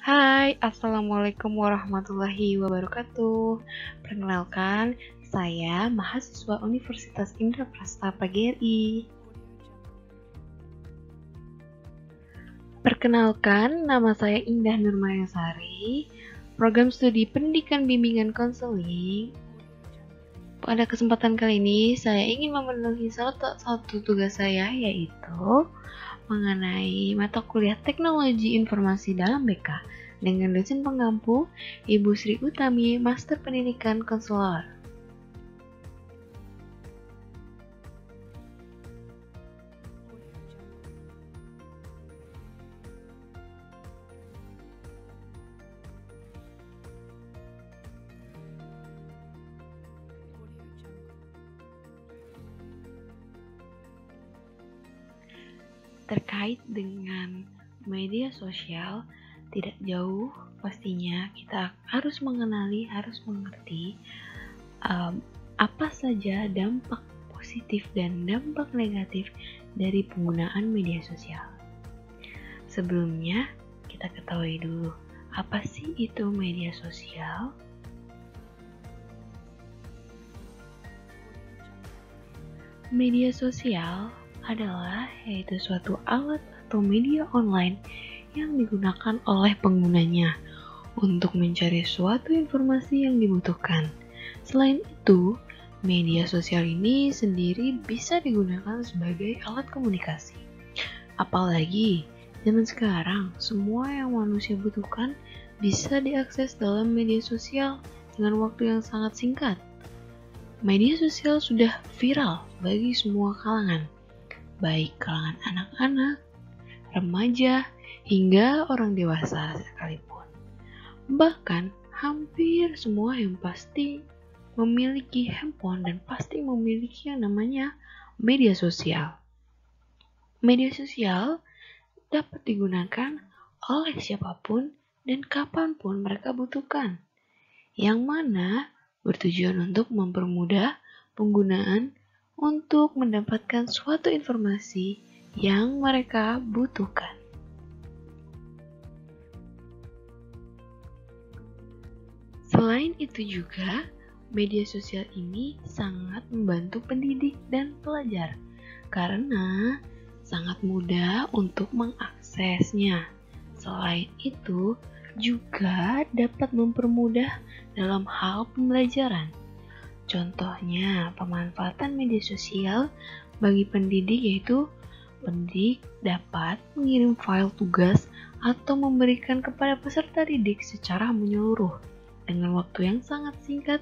Hai, Assalamualaikum warahmatullahi wabarakatuh. Perkenalkan, saya mahasiswa Universitas Indraprasta PGRI. Perkenalkan, nama saya Indah Nurmayasari, program studi pendidikan bimbingan konseling. Pada kesempatan kali ini, saya ingin memenuhi satu tugas saya, yaitu mengenai mata kuliah Teknologi Informasi dalam BK dengan dosen pengampu Ibu Sri Utami, Master Pendidikan Konselor. Terkait dengan media sosial, tidak jauh pastinya kita harus mengenali, harus mengerti apa saja dampak positif dan dampak negatif dari penggunaan media sosial. Sebelumnya, kita ketahui dulu, apa sih itu media sosial? Media sosial adalah yaitu suatu alat atau media online yang digunakan oleh penggunanya untuk mencari suatu informasi yang dibutuhkan. Selain itu, media sosial ini sendiri bisa digunakan sebagai alat komunikasi. Apalagi zaman sekarang, semua yang manusia butuhkan bisa diakses dalam media sosial dengan waktu yang sangat singkat. Media sosial sudah viral bagi semua kalangan, baik kalangan anak-anak, remaja, hingga orang dewasa sekalipun. Bahkan hampir semua yang pasti memiliki handphone dan pasti memiliki yang namanya media sosial. Media sosial dapat digunakan oleh siapapun dan kapanpun mereka butuhkan, yang mana bertujuan untuk mempermudah penggunaan untuk mendapatkan suatu informasi yang mereka butuhkan. Selain itu juga, media sosial ini sangat membantu pendidik dan pelajar karena sangat mudah untuk mengaksesnya. Selain itu, juga dapat mempermudah dalam hal pembelajaran. Contohnya, pemanfaatan media sosial bagi pendidik yaitu pendidik dapat mengirim file tugas atau memberikan kepada peserta didik secara menyeluruh dengan waktu yang sangat singkat,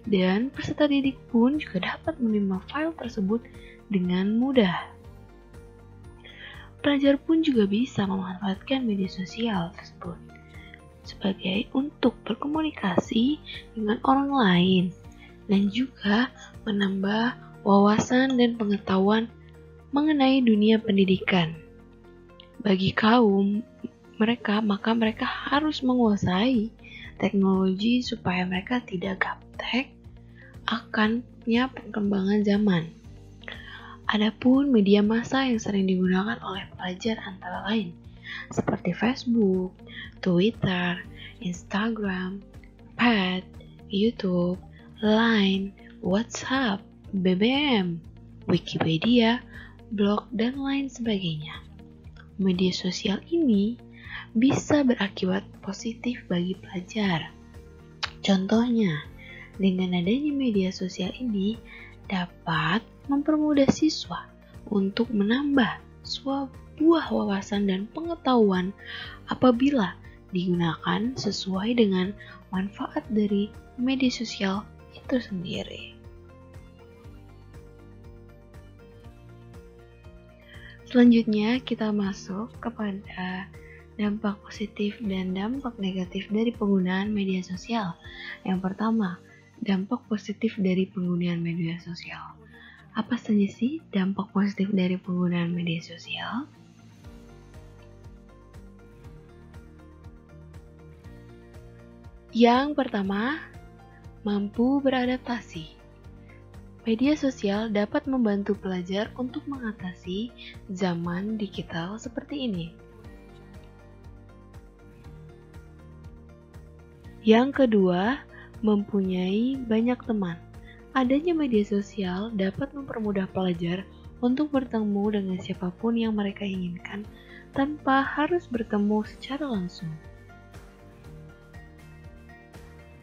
dan peserta didik pun juga dapat menerima file tersebut dengan mudah. Pelajar pun juga bisa memanfaatkan media sosial tersebut sebagai untuk berkomunikasi dengan orang lain dan juga menambah wawasan dan pengetahuan mengenai dunia pendidikan. Bagi kaum mereka, maka mereka harus menguasai teknologi supaya mereka tidak gaptek akannya perkembangan zaman. Adapun media massa yang sering digunakan oleh pelajar antara lain seperti Facebook, Twitter, Instagram, Pad, YouTube, Line, WhatsApp, BBM, Wikipedia, blog, dan lain sebagainya. Media sosial ini bisa berakibat positif bagi pelajar. Contohnya, dengan adanya media sosial ini dapat mempermudah siswa untuk menambah sebuah wawasan dan pengetahuan apabila digunakan sesuai dengan manfaat dari media sosial itu sendiri. Selanjutnya kita masuk kepada dampak positif dan dampak negatif dari penggunaan media sosial. Yang pertama, dampak positif dari penggunaan media sosial. Apa saja sih dampak positif dari penggunaan media sosial? Yang pertama, mampu beradaptasi. Media sosial dapat membantu pelajar untuk mengatasi zaman digital seperti ini. Yang kedua, mempunyai banyak teman. Adanya media sosial dapat mempermudah pelajar untuk bertemu dengan siapapun yang mereka inginkan tanpa harus bertemu secara langsung.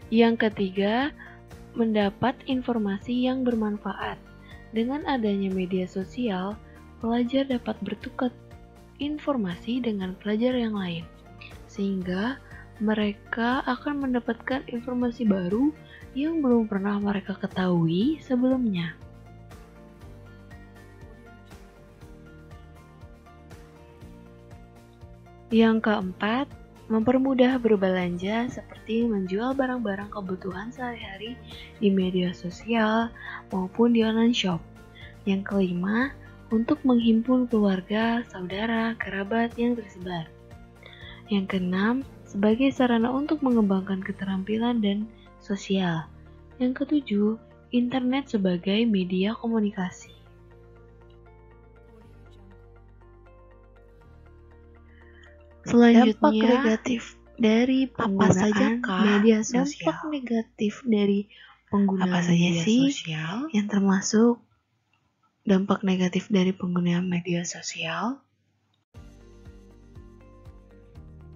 Yang ketiga, mendapat informasi yang bermanfaat. Dengan adanya media sosial, pelajar dapat bertukar informasi dengan pelajar yang lain, sehingga mereka akan mendapatkan informasi baru yang belum pernah mereka ketahui sebelumnya. Yang keempat, mempermudah berbelanja seperti menjual barang-barang kebutuhan sehari-hari di media sosial maupun di online shop. Yang kelima, untuk menghimpun keluarga, saudara, kerabat yang tersebar. Yang keenam, sebagai sarana untuk mengembangkan keterampilan dan sosial. Yang ketujuh, internet sebagai media komunikasi. Selanjutnya, dampak negatif dari penggunaan media sosial. Dampak negatif dari penggunaan media sosial yang termasuk dampak negatif dari penggunaan media sosial.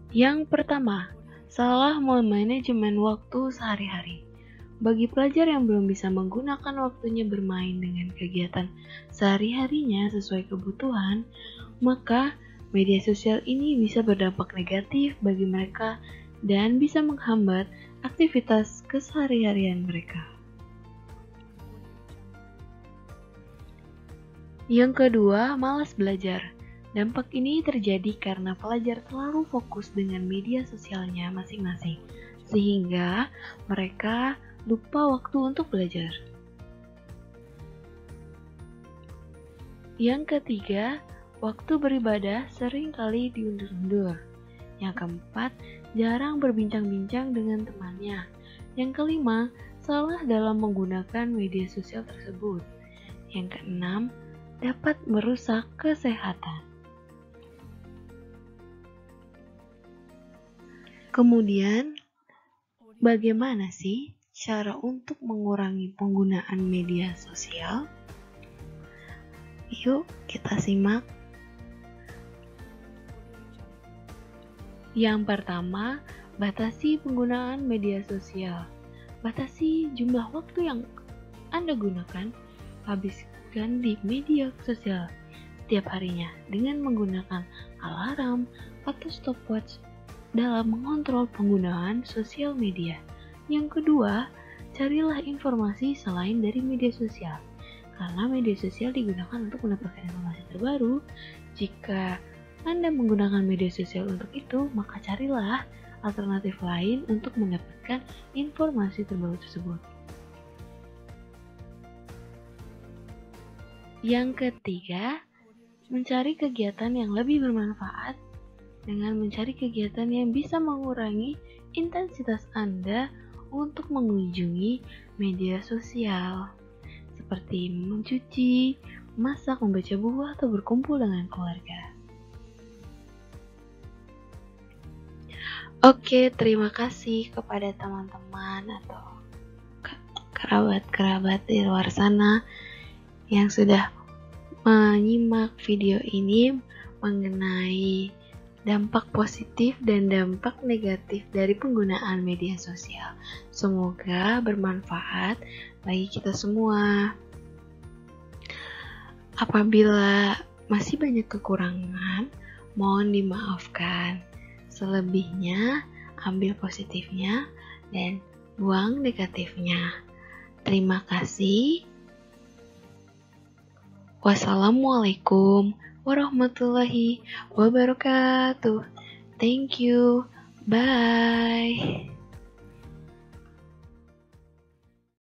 Yang pertama, salah memanajemen waktu sehari-hari. Bagi pelajar yang belum bisa menggunakan waktunya bermain dengan kegiatan sehari-harinya sesuai kebutuhan, maka media sosial ini bisa berdampak negatif bagi mereka dan bisa menghambat aktivitas keseharian mereka. Yang kedua, malas belajar. Dampak ini terjadi karena pelajar terlalu fokus dengan media sosialnya masing-masing, sehingga mereka lupa waktu untuk belajar. Yang ketiga, waktu beribadah sering kali diundur-undur. Yang keempat, jarang berbincang-bincang dengan temannya. Yang kelima, salah dalam menggunakan media sosial tersebut. Yang keenam, dapat merusak kesehatan. Kemudian, bagaimana sih cara untuk mengurangi penggunaan media sosial? Yuk kita simak. Yang pertama, batasi penggunaan media sosial. Batasi jumlah waktu yang Anda gunakan, habiskan di media sosial setiap harinya dengan menggunakan alarm atau stopwatch dalam mengontrol penggunaan sosial media. Yang kedua, carilah informasi selain dari media sosial, karena media sosial digunakan untuk mendapatkan informasi terbaru. Jika Anda menggunakan media sosial untuk itu, maka carilah alternatif lain untuk mendapatkan informasi terbaru tersebut. Yang ketiga, mencari kegiatan yang lebih bermanfaat dengan mencari kegiatan yang bisa mengurangi intensitas Anda untuk mengunjungi media sosial, seperti mencuci, masak, membaca buku, atau berkumpul dengan keluarga. Oke, terima kasih kepada teman-teman atau kerabat-kerabat di luar sana yang sudah menyimak video ini mengenai dampak positif dan dampak negatif dari penggunaan media sosial. Semoga bermanfaat bagi kita semua. Apabila masih banyak kekurangan, mohon dimaafkan. Selebihnya, ambil positifnya dan buang negatifnya. Terima kasih. Wassalamualaikum warahmatullahi wabarakatuh. Thank you. Bye.